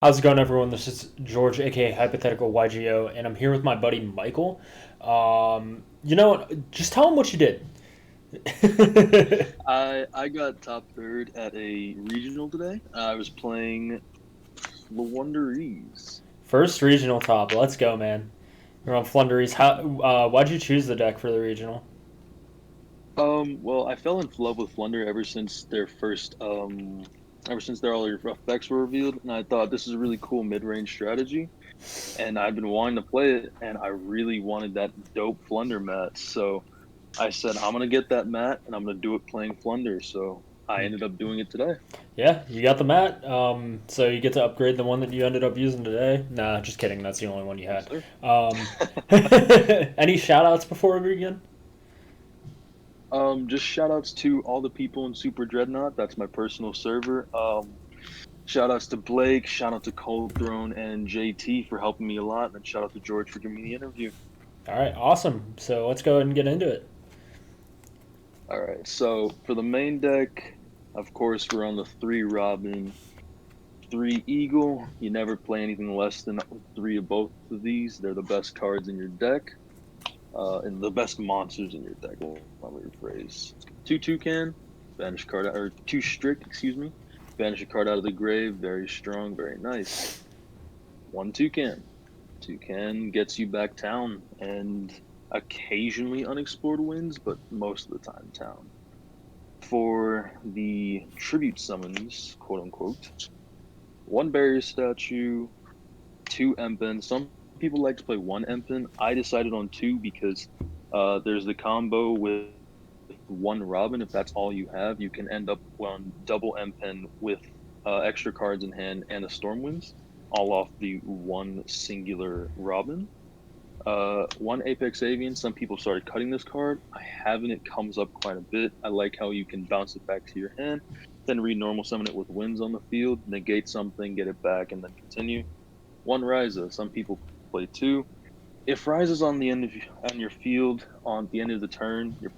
How's it going, everyone? This is George, aka Hypothetical YGO, and I'm here with my buddy Michael. Just tell him what you did. I got top third at a regional today. I was playing Floowandereeze. First regional top. Let's go, man. You're on Floowandereeze. Why'd you choose the deck for the regional? Well, I fell in love with Flunder ever since their all their effects were revealed, and I thought this is a really cool mid-range strategy. And I've been wanting to play it, and I really wanted that dope Flunder mat. So I said I'm gonna get that mat, and I'm gonna do it playing Flunder. So I ended up doing it today. Yeah, you got the mat. So you get to upgrade the one that you ended up using today. Nah, just kidding. That's the only one you Yes, had. sir. Um, any shout outs before we begin? Just shout outs to all the people in Superdreadnought. That's my personal server. Shout outs to Blake, shout out to Cold Throne and JT for helping me a lot, and then shout out to George for giving me the interview. All right, awesome. So let's go ahead and get into it. All right, so for the main deck, of course, we're on the three Robin, three Eagle. You never play anything less than three of both of these. They're the best cards in your deck, and the best monsters in your deck. Let me rephrase. Two Toucan, banish card, or two Strict, excuse me. Banish a card out of the grave. Very strong, very nice. One Toucan. Toucan gets you back town and occasionally unexplored wins, but most of the time town. For the tribute summons, quote unquote, one barrier statue, two Empen. Some people like to play one Empen. I decided on two because there's the combo with one Robin. If that's all you have, you can end up on double Empen with extra cards in hand and a Stormwinds, all off the one singular Robin. One Apex Avian. Some people started cutting this card. I haven't. It comes up quite a bit. I like how you can bounce it back to your hand, then re-normal summon it with winds on the field, negate something, get it back, and then continue. One Ryza. Some people play two. If Ryza's on the end of on your field on the end of the turn, you're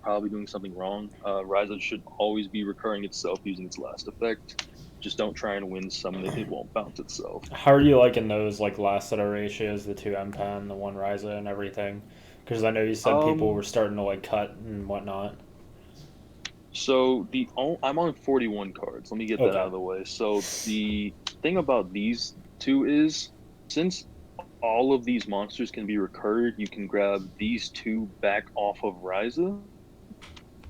probably doing something wrong. Ryza should always be recurring itself using its last effect. Just don't try and win summon it; it won't bounce itself. How are you liking those like last set of ratios, the two M10, the one Ryza, and everything? Because I know you said people Um, were starting to like cut and whatnot. I'm on 41 cards. Let me get that out Okay. of the way. So the thing about these two is since all of these monsters can be recurred, you can grab these two back off of Ryza.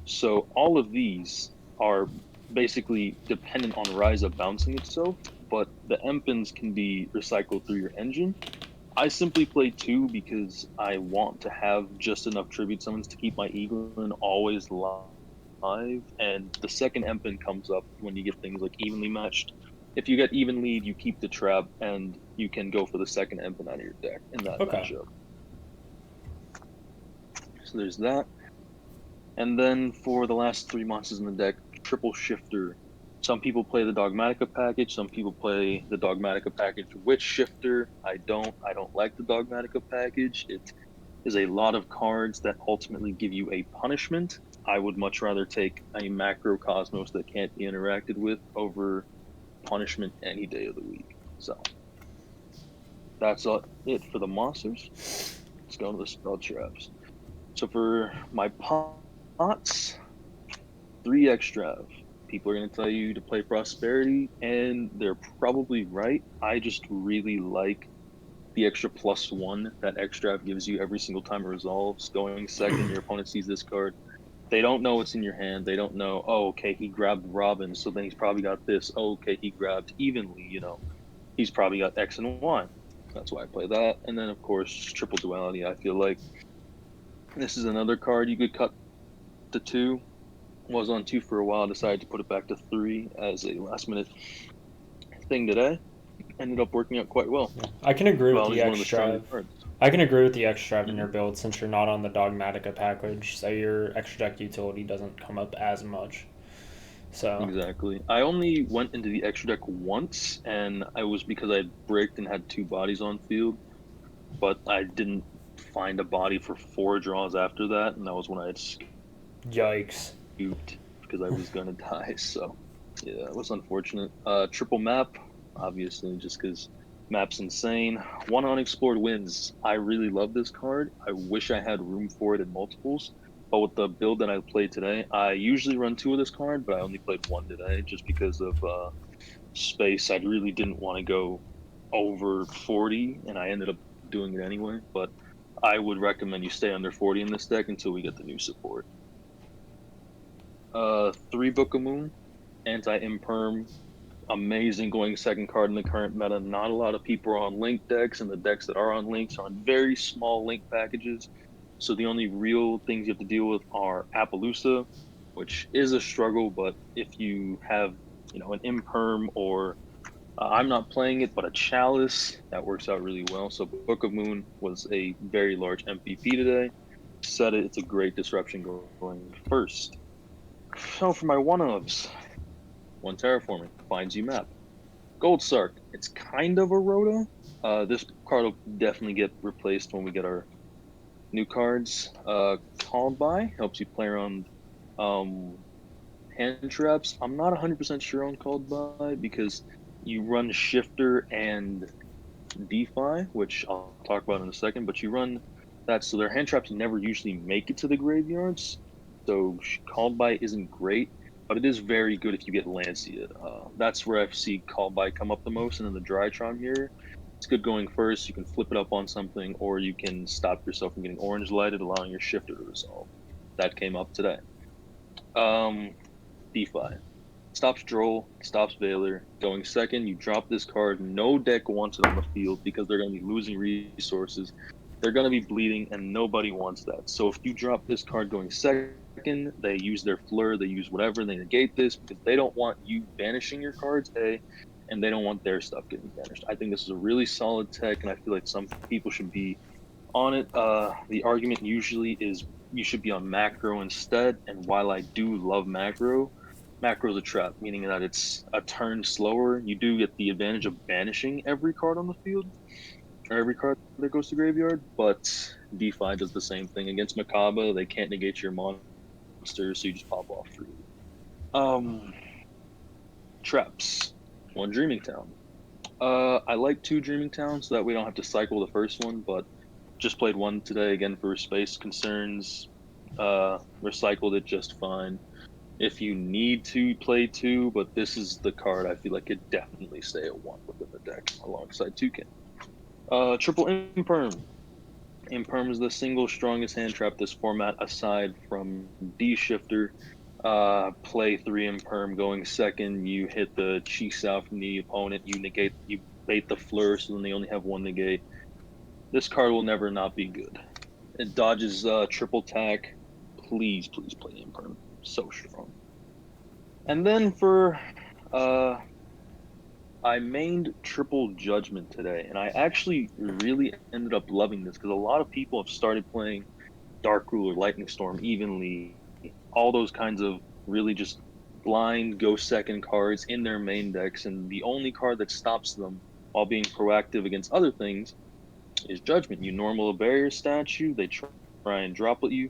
So all of these are basically dependent on Ryza bouncing itself, but the Empins can be recycled through your engine. I simply play two because I want to have just enough tribute summons to keep my Eaglin always live. And the second Empin comes up when you get things like evenly matched. If you get even lead, you keep the trap and you can go for the second Empin out of your deck in that Okay. matchup. So there's that. And then for the last three monsters in the deck, triple shifter. Some people play the Dogmatica package. Some people play the Dogmatica package with shifter. I don't. I don't like the Dogmatica package. It is a lot of cards that ultimately give you a punishment. I would much rather take a macro cosmos that can't be interacted with over punishment any day of the week. So that's it for the monsters. Let's go to the spell traps. So for my pots, three extra. People are going to tell you to play prosperity, and they're probably right. I just really like the extra +1 that extra gives you every single time it resolves. Going second, your opponent sees this card. They don't know what's in your hand. They don't know, oh, okay, he grabbed Robin, so then he's probably got this. Oh, okay, he grabbed evenly, he's probably got X and Y. That's why I play that. And then, of course, triple duality. I feel like this is another card you could cut to two. Was on two for a while, decided to put it back to three as a last minute thing today. Ended up working out quite well. Yeah. I can agree with Duality the is one of the stronger extra. cards. I can agree with the extra in your Mm-hmm. build since you're not on the Dogmatica package, so your extra deck utility doesn't come up as much. So Exactly. I only went into the extra deck once, and I was because I bricked and had two bodies on field, but I didn't find a body for four draws after that, and that was when I had yikes. scooped because I was gonna die. So yeah, it was unfortunate. Triple map. obviously, just because map's insane. One Unexplored Winds. I really love this card. I wish I had room for it in multiples. But with the build that I played today, I usually run 2 of this card, but I only played 1 today just because of space. I really didn't want to go over 40, and I ended up doing it anyway. But I would recommend you stay under 40 in this deck until we get the new support. 3 Book of Moon, anti-imperm, amazing going second card in the current meta. Not a lot of people are on link decks, and the decks that are on links are on very small link packages. So the only real things you have to deal with are Appaloosa, which is a struggle, but if you have, an imperm or I'm not playing it, but a chalice, that works out really well. So Book of Moon was a very large MVP today. Said it, it's a great disruption going first. So for my one-ofs, 1 Terraforming, finds you map. Gold Sark, it's kind of a Rhoda. This card will definitely get replaced when we get our new cards. Called by helps you play around hand traps. I'm not 100% sure on Called by because you run Shifter and DeFi, which I'll talk about in a second, but you run that so their hand traps never usually make it to the graveyards. So Called by isn't great, but it is very good if you get Lancea. That's where I see Called by come up the most, and then the Drytron here. It's good going first. You can flip it up on something, or you can stop yourself from getting orange lighted, allowing your Shifter to resolve. That came up today. DeFi. Stops Droll, stops Veiler. Going second, you drop this card. No deck wants it on the field because they're going to be losing resources. They're going to be bleeding, and nobody wants that. So if you drop this card going second, they use their Fleur, they use whatever, they negate this because they don't want you banishing your cards, A, and they don't want their stuff getting banished. I think this is a really solid tech, and I feel like some people should be on it. The argument usually is you should be on macro instead, and while I do love macro is a trap, meaning that it's a turn slower. You do get the advantage of banishing every card on the field, or every card that goes to graveyard, but DeFi does the same thing. Against Makaba, they can't negate your monsters, so you just pop off freely. Traps. 1 Dreaming Town. I like 2 Dreaming Towns so that we don't have to cycle the first one, but just played 1 today again for space concerns. Recycled it just fine. If you need to play 2, but this is the card I feel like could definitely stay at 1 within the deck alongside Toucan. Triple Imperm. Imperm is the single strongest hand trap this format aside from D Shifter. Play 3 Imperm going second. You hit the cheeks out from the opponent. You bait the Fleur, so then they only have 1 negate. This card will never not be good. It dodges triple tack. Please, please play Imperm. So strong. And then for I mained Triple Judgment today, and I actually really ended up loving this because a lot of people have started playing Dark Ruler, Lightning Storm evenly, all those kinds of really just blind go second cards in their main decks, and the only card that stops them while being proactive against other things is Judgment. You normal a barrier statue, they try and droplet you.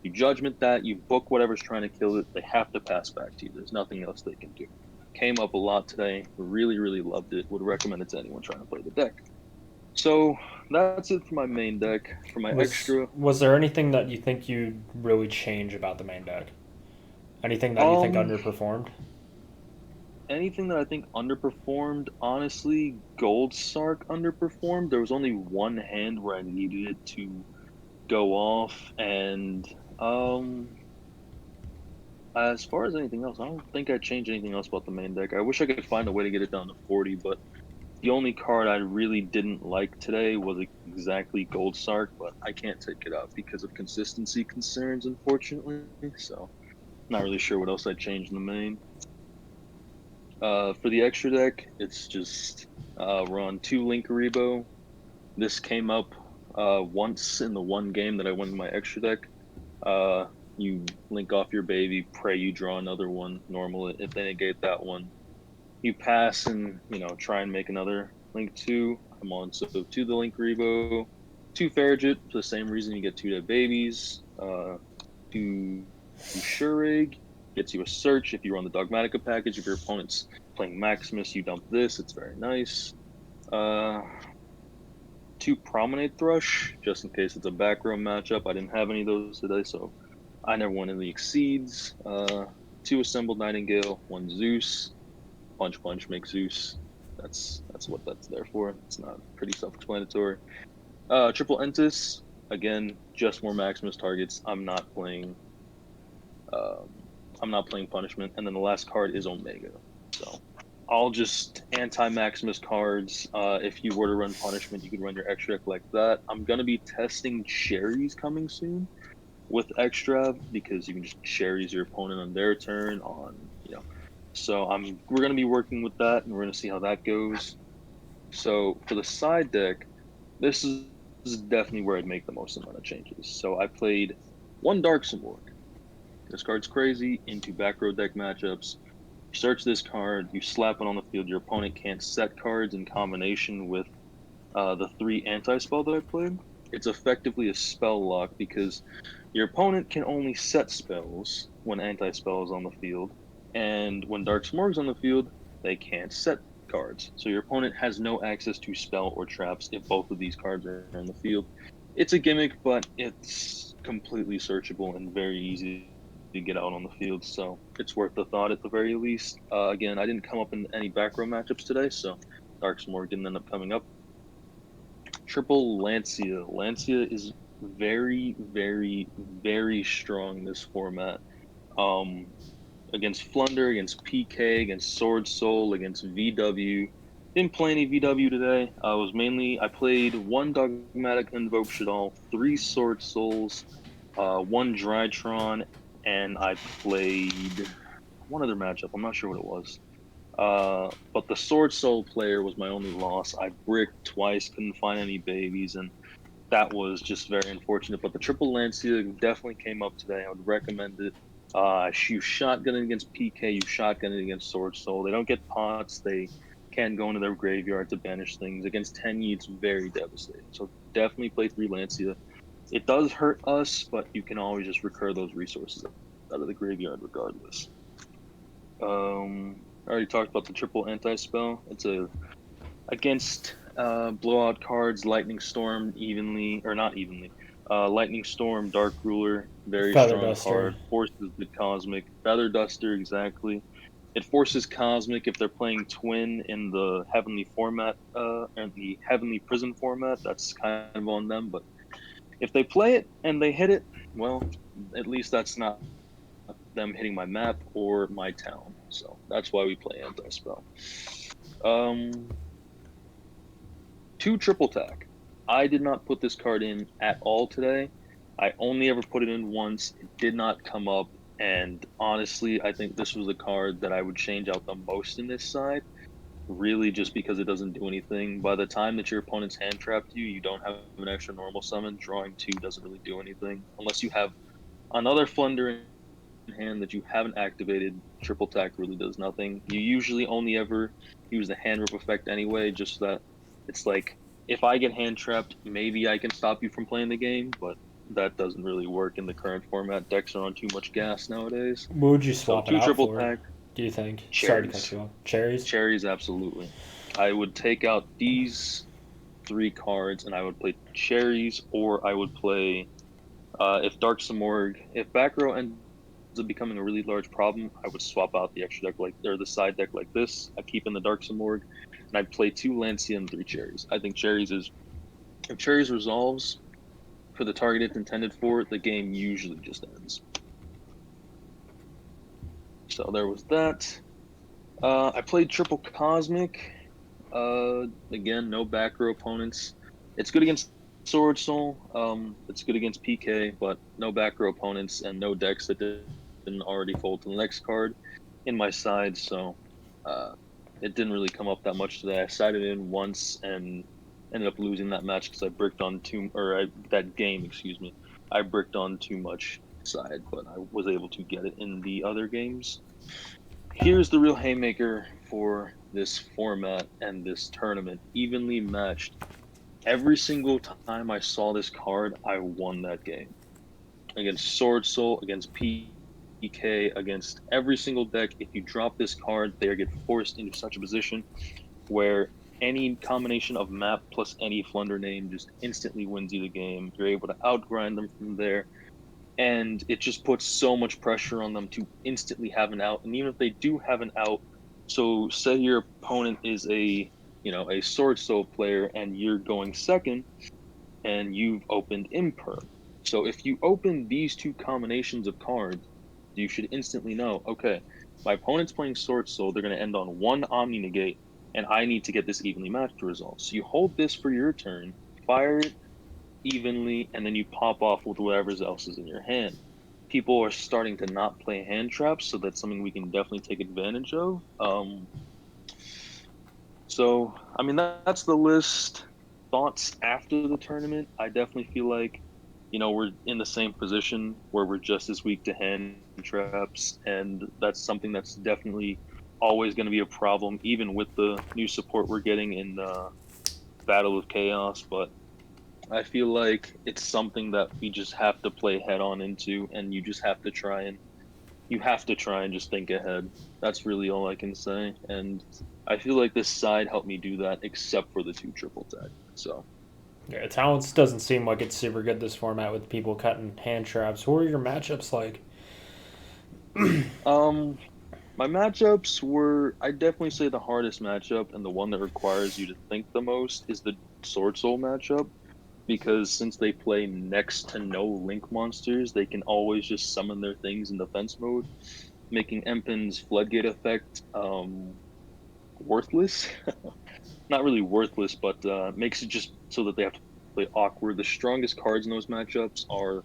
You judgment that, you book whatever's trying to kill it, they have to pass back to you. There's nothing else they can do. Came up a lot today. Really, really loved it. Would recommend it to anyone trying to play the deck. So that's it for my main deck. For my extra, Was there anything that you think you'd really change about the main deck? Anything that you think um, underperformed? anything that I think underperformed, honestly, Gold Sark underperformed. There was only 1 hand where I needed it to go off, and as far as anything else, I don't think I'd change anything else about the main deck. I wish I could find a way to get it down to 40, but the only card I really didn't like today was exactly Gold Sark, but I can't take it out because of consistency concerns, unfortunately. So, not really sure what else I'd change in the main. For the extra deck, it's just we're on 2 Linkaribo. This came up once in the 1 game that I won in my extra deck. You link off your baby, pray you draw another one, normal it. If they negate that one, you pass and, try and make another link 2. I'm on so 2 the Linkaribo, 2 Farragut for the same reason you get 2 dead babies, 2 Shurig, gets you a search if you run the Dogmatica package if your opponent's playing Maximus, you dump this. It's very nice. 2 Promenade Thrush, just in case it's a back row matchup. I didn't have any of those today, so I never went in the Exceeds. 2 Assembled Nightingale, 1 Zeus. Punch Punch makes Zeus. That's what that's there for. It's not pretty self-explanatory. Triple Entis, again, just more Maximus targets. I'm not playing Punishment, and then the last card is Omega. So I'll just anti-Maximus cards. If you were to run Punishment, you could run your extra deck like that. I'm gonna be testing Cherries coming soon with extra because you can just Cherries your opponent on their turn So we're gonna be working with that, and we're gonna see how that goes. So for the side deck, this is definitely where I'd make the most amount of changes. So I played 1 Dark Simorgh. This card's crazy into back row deck matchups. You search this card, you slap it on the field. Your opponent can't set cards in combination with the 3 anti-spell that I played. It's effectively a spell lock because your opponent can only set spells when anti-spell is on the field, and when Dark Smorg's on the field, they can't set cards. So your opponent has no access to spell or traps if both of these cards are in the field. It's a gimmick, but it's completely searchable and very easy to get out on the field, so it's worth the thought at the very least. Again, I didn't come up in any back row matchups today, so Dark Smorgh didn't end up coming up. Triple Lancia. Lancia is very, very, very strong this format. Against Flunder, against PK, against Sword Soul, against VW. Didn't play any VW today. I played 1 Dogmatic Invoke Shaddoll, 3 Sword Souls, 1 Drytron, and I played one other matchup. I'm not sure what it was. But the Sword Soul player was my only loss. I bricked twice, couldn't find any babies, and that was just very unfortunate. But the Triple Lancia definitely came up today. I would recommend it. You shotgun it against PK, you shotgun it against Sword Soul. They don't get pots. They can go into their graveyard to banish things. Against Tenyi, it's very devastating. So definitely play 3 Lancia. It does hurt us, but you can always just recur those resources out of the graveyard regardless. I already talked about the triple anti-spell. It's against blowout cards, Lightning Storm not evenly. Lightning Storm, Dark Ruler, very Feather strong Duster. card. Forces the Cosmic. Feather Duster, exactly. It forces Cosmic if they're playing Twin in the Heavenly format, and the Heavenly Prison format. That's kind of on them, but if they play it and they hit it, well, at least that's not them hitting my map or my town. So that's why we play anti-spell. 2 Triple Tack. I did not put this card in at all today. I only ever put it in once. It did not come up, and honestly, I think this was the card that I would change out the most in this side. Really, just because it doesn't do anything. By the time that your opponent's hand trapped you, you don't have an extra normal summon. Drawing 2 doesn't really do anything unless you have another Flunder in hand that you haven't activated. Triple Tack really does nothing. You usually only ever use the hand rip effect anyway, just so that it's like, if I get hand trapped, maybe I can stop you from playing the game, but that doesn't really work in the current format. Decks are on too much gas nowadays. What would you So swap it 2 out Triple for, Tack, do you think? Sorry to cut Cherries. you off. Cherries? Cherries, absolutely. I would take out these 3 cards and I would play Cherries, or I would play if Dark Simorgh, if back row ends up becoming a really large problem, I would swap out the extra deck or the side deck like this. I keep in the Dark Simorgh, and I'd play 2 Lancia and 3 Cherries. I think if Cherries resolves for the target it's intended for, the game usually just ends. So there was that. I played Triple Cosmic. Again, no back row opponents. It's good against Sword Soul. It's good against PK, but no back row opponents and no decks that didn't already fold to the next card in my side. So it didn't really come up that much today. I sided in once and ended up losing that match because I bricked on that game, excuse me. I bricked on too much side, but I was able to get it in the other games. Here's the real haymaker for this format and this tournament, evenly matched. Every single time I saw this card, I won that game. Against Sword Soul, against PK, PK against every single deck. If you drop this card, they get forced into such a position where any combination of map plus any Flunder name just instantly wins you the game. You're able to outgrind them from there, and it just puts so much pressure on them to instantly have an out. And even if they do have an out, so say your opponent is a Sword Soul player and you're going second, and you've opened Imperm. So if you open these two combinations of cards, you should instantly know, okay, my opponent's playing Sword Soul, they're going to end on one Omni Negate, and I need to get this evenly matched result. So you hold this for your turn, fire it evenly, and then you pop off with whatever else is in your hand. People are starting to not play hand traps, so that's something we can definitely take advantage of. So, I mean, that's the list. Thoughts after the tournament? I definitely feel like, we're in the same position where we're just as weak to hand traps, and that's something that's definitely always going to be a problem, even with the new support we're getting in Battle of Chaos. But I feel like it's something that we just have to play head on into, and you have to try and just think ahead. That's really all I can say. And I feel like this side helped me do that, except for the two triple tag. So, Yeah, talents doesn't seem like it's super good this format with people cutting hand traps. What are your matchups like? my matchups were, I definitely say the hardest matchup and the one that requires you to think the most is the Sword Soul matchup, because since they play next to no link monsters, they can always just summon their things in defense mode, making Empen's Floodgate effect worthless. Not really worthless, but makes it just so that they have to play awkward. The strongest cards in those matchups are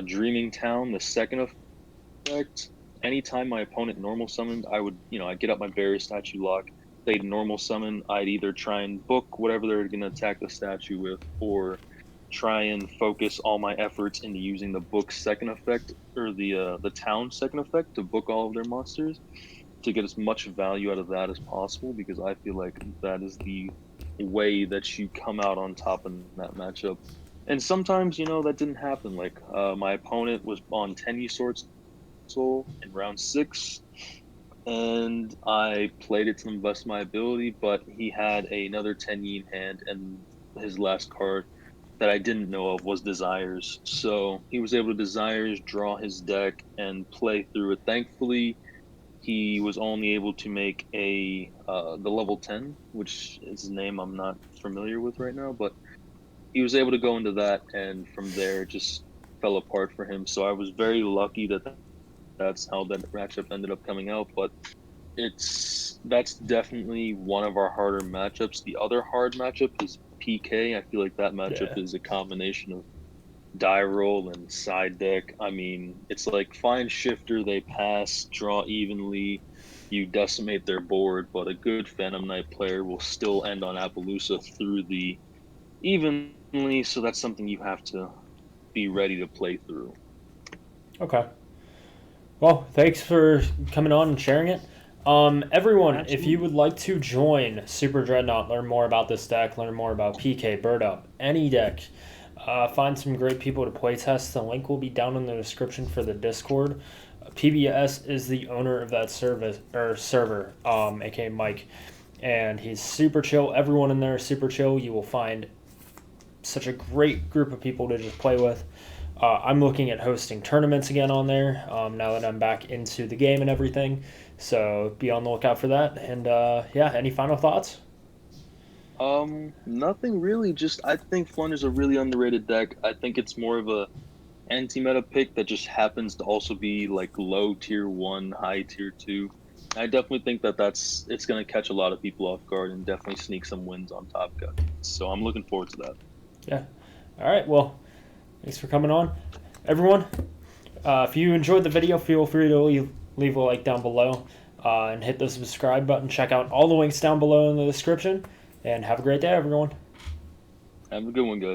Dreaming Town, the second effect. Anytime my opponent normal summoned, I'd get up my barrier statue lock. They'd normal summon. I'd either try and book whatever they're going to attack the statue with, or try and focus all my efforts into using the book second effect, or the town second effect, to book all of their monsters, to get as much value out of that as possible, because I feel like that is the way that you come out on top in that matchup. And sometimes, that didn't happen. Like, my opponent was on Tenyi Sword Soul in round 6, and I played it to the best of my ability, but he had another Tenyi in hand, and his last card that I didn't know of was Desires. So he was able to Desires, draw his deck, and play through it. Thankfully, he was only able to make the level 10, which is a name I'm not familiar with right now, but he was able to go into that, and from there it just fell apart for him. So I was very lucky that that's how that matchup ended up coming out. But that's definitely one of our harder matchups. The other hard matchup is PK. I feel like that matchup Yeah. is a combination of die roll and side deck. I mean, it's like find shifter, they pass, draw evenly, you decimate their board, but a good Phantom Knight player will still end on Appaloosa through the evenly, so that's something you have to be ready to play through. Okay. Well, thanks for coming on and sharing it. Everyone, if you Absolutely. would like to join Super Dreadnought, learn more about this deck, learn more about PK, Bird Up, any deck, find some great people to playtest, the link will be down in the description for the Discord. PBS is the owner of that service or server, aka Mike, and he's super chill. Everyone in there is super chill. You will find such a great group of people to just play with. I'm looking at hosting tournaments again on there now that I'm back into the game and everything. So be on the lookout for that. And yeah, any final thoughts? Nothing really. Just I think Flunder's a really underrated deck. I think it's more of a anti-meta pick that just happens to also be like low tier 1, high tier 2. I definitely think that it's going to catch a lot of people off guard and definitely sneak some wins on Top Gun. So I'm looking forward to that. Yeah. All right. Well, thanks for coming on, everyone. If you enjoyed the video, feel free to leave a like down below and hit the subscribe button. Check out all the links down below in the description. And have a great day, everyone. Have a good one, guys.